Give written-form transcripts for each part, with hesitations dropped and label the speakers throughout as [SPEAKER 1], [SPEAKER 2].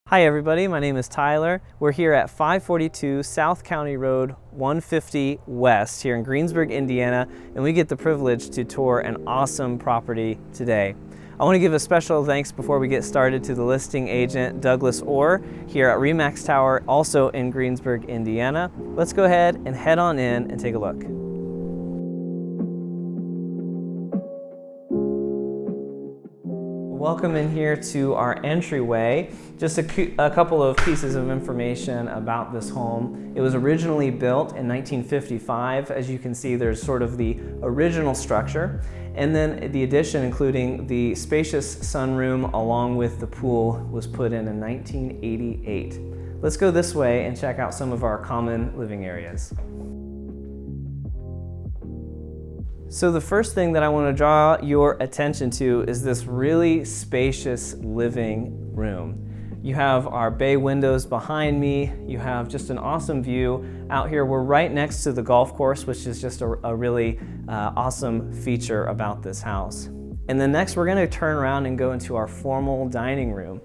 [SPEAKER 1] Hi everybody, my name is Tyler. We're here at 542 South County Road 150 West here in Greensburg, Indiana, and we get the privilege to tour an awesome property today. I want to give a special thanks before we get started to the listing agent, Douglas Orr, here at RE/MAX Tower, also in Greensburg, Indiana. Let's go ahead and head on in and take a look. Welcome in here to our entryway. Just a couple of pieces of information about this home. It was originally built in 1955. As you can see, there's sort of the original structure, and then the addition, including the spacious sunroom along with the pool, was put in 1988. Let's go this way and check out some of our common living areas. So the first thing that I want to draw your attention to is this really spacious living room. You have our bay windows behind me. You have just an awesome view out here. We're right next to the golf course, which is just a really awesome feature about this house. And then next we're going to turn around and go into our formal dining room.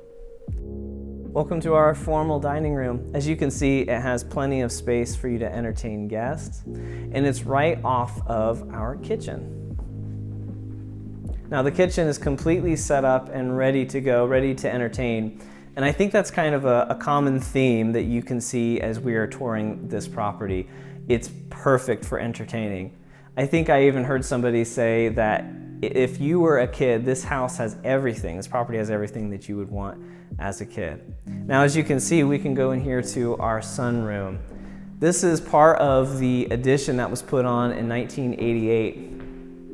[SPEAKER 1] Welcome to our formal dining room. As you can see, it has plenty of space for you to entertain guests, and it's right off of our kitchen. Now the kitchen is completely set up and ready to go, ready to entertain, and I think that's kind of a common theme that you can see as we are touring this property. It's perfect for entertaining. I think I even heard somebody say that if you were a kid, this house has everything, this property has everything that you would want as a kid. Now, as you can see, we can go in here to our sunroom. This is part of the addition that was put on in 1988,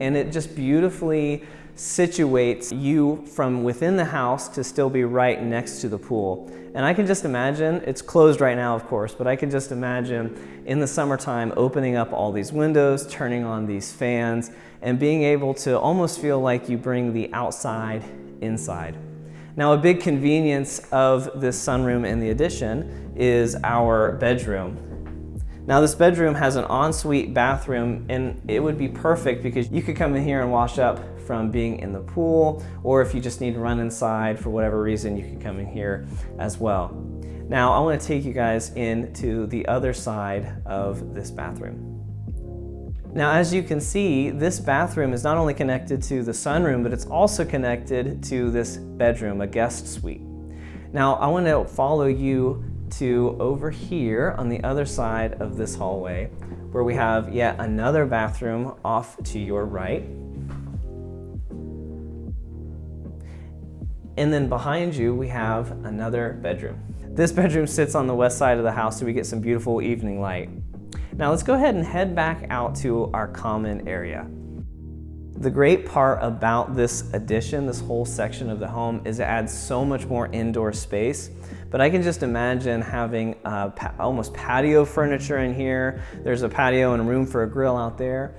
[SPEAKER 1] and it just beautifully situates you from within the house to still be right next to the pool. And I can just imagine, it's closed right now of course, but I can just imagine in the summertime opening up all these windows, turning on these fans, and being able to almost feel like you bring the outside inside. Now, a big convenience of this sunroom in the addition is our bedroom. Now, this bedroom has an ensuite bathroom, and it would be perfect because you could come in here and wash up from being in the pool, or if you just need to run inside for whatever reason, you can come in here as well. Now, I want to take you guys into the other side of this bathroom. Now, as you can see, this bathroom is not only connected to the sunroom, but it's also connected to this bedroom, a guest suite. Now, I want to follow you to over here on the other side of this hallway, where we have yet another bathroom off to your right. And then behind you, we have another bedroom. This bedroom sits on the west side of the house, so we get some beautiful evening light. Now let's go ahead and head back out to our common area. The great part about this addition, this whole section of the home, is it adds so much more indoor space. But I can just imagine having almost patio furniture in here. There's a patio and room for a grill out there.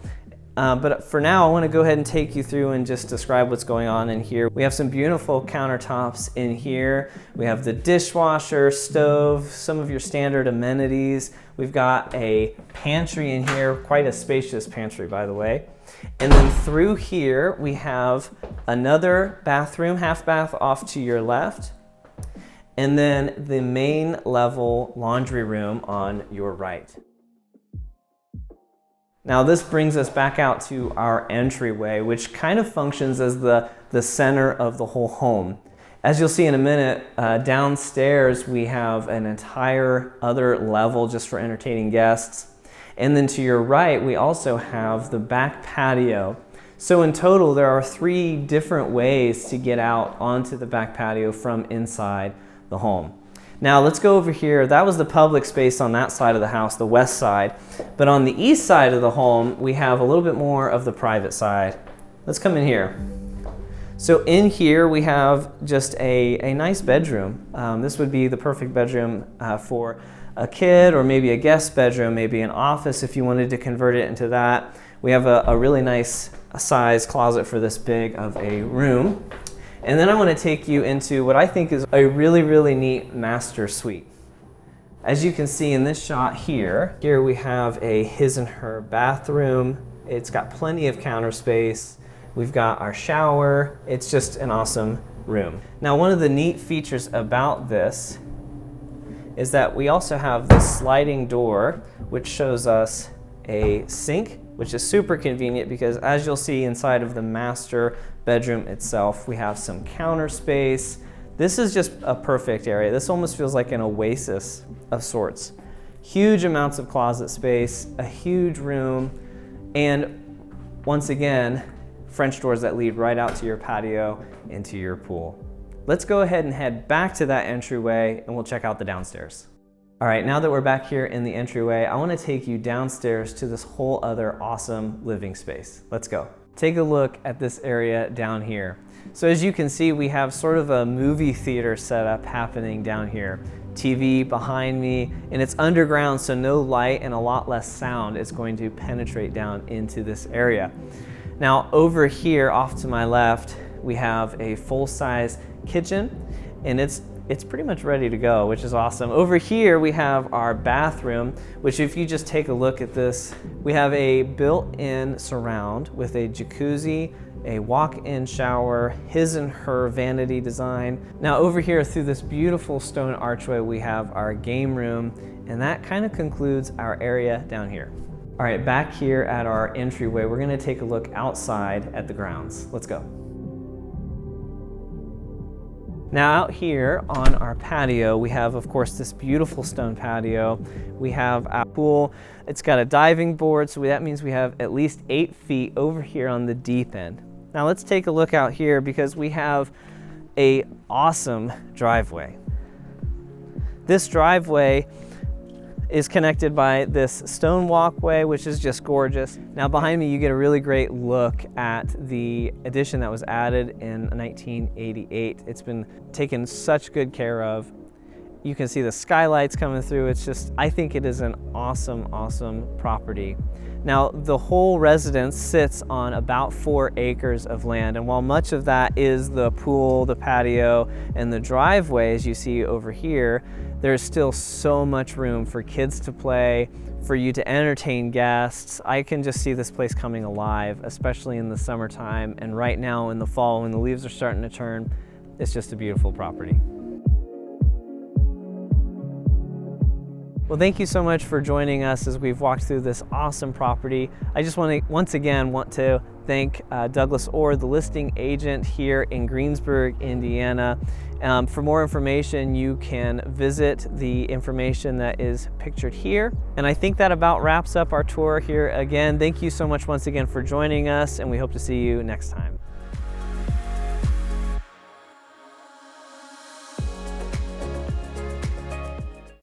[SPEAKER 1] But for now, I want to go ahead and take you through and just describe what's going on in here. We have some beautiful countertops in here. We have the dishwasher, stove, some of your standard amenities. We've got a pantry in here, quite a spacious pantry, by the way. And then through here, we have another bathroom, half bath off to your left. And then the main level laundry room on your right. Now this brings us back out to our entryway, which kind of functions as the center of the whole home. As you'll see in a minute, downstairs we have an entire other level just for entertaining guests. And then to your right, we also have the back patio. So in total, there are 3 different ways to get out onto the back patio from inside the home. Now let's go over here. That was the public space on that side of the house, the west side. But on the east side of the home, we have a little bit more of the private side. Let's come in here. So in here, we have just a nice bedroom. This would be the perfect bedroom for a kid, or maybe a guest bedroom, maybe an office if you wanted to convert it into that. We have a really nice size closet for this big of a room. And then I want to take you into what I think is a really, really neat master suite. As you can see in this shot here we have a his and her bathroom. It's got plenty of counter space. We've got our shower. It's just an awesome room. Now, one of the neat features about this is that we also have this sliding door, which shows us a sink, which is super convenient because, as you'll see inside of the master bedroom itself, we have some counter space. This is just a perfect area. This almost feels like an oasis of sorts. Huge amounts of closet space, a huge room, and once again, French doors that lead right out to your patio into your pool. Let's go ahead and head back to that entryway and we'll check out the downstairs. All right, now that we're back here in the entryway, I want to take you downstairs to this whole other awesome living space. Let's go. Take a look at this area down here. So as you can see, we have sort of a movie theater setup happening down here. TV behind me, and it's underground, so no light and a lot less sound is going to penetrate down into this area. Now over here off to my left, we have a full-size kitchen, and it's pretty much ready to go, which is awesome. Over here we have our bathroom, which if you just take a look at this, we have a built-in surround with a jacuzzi, a walk-in shower, his and her vanity design. Now over here through this beautiful stone archway, we have our game room, and that kind of concludes our area down here. All right, back here at our entryway, we're gonna take a look outside at the grounds. Let's go. Now out here on our patio, we have, of course, this beautiful stone patio. We have our pool. It's got a diving board, so that means we have at least 8 feet over here on the deep end. Now let's take a look out here because we have an awesome driveway. This driveway is connected by this stone walkway, which is just gorgeous. Now behind me, you get a really great look at the addition that was added in 1988. It's been taken such good care of. You can see the skylights coming through. It's just, I think it is an awesome, awesome property. Now, the whole residence sits on about 4 acres of land, and while much of that is the pool, the patio, and the driveway, as you see over here, there's still so much room for kids to play, for you to entertain guests. I can just see this place coming alive, especially in the summertime, and right now in the fall when the leaves are starting to turn. It's just a beautiful property. Well, thank you so much for joining us as we've walked through this awesome property. I just once again want to thank Douglas Orr, the listing agent here in Greensburg, Indiana. For more information, you can visit the information that is pictured here. And I think that about wraps up our tour here. Again, thank you so much once again for joining us, and we hope to see you next time.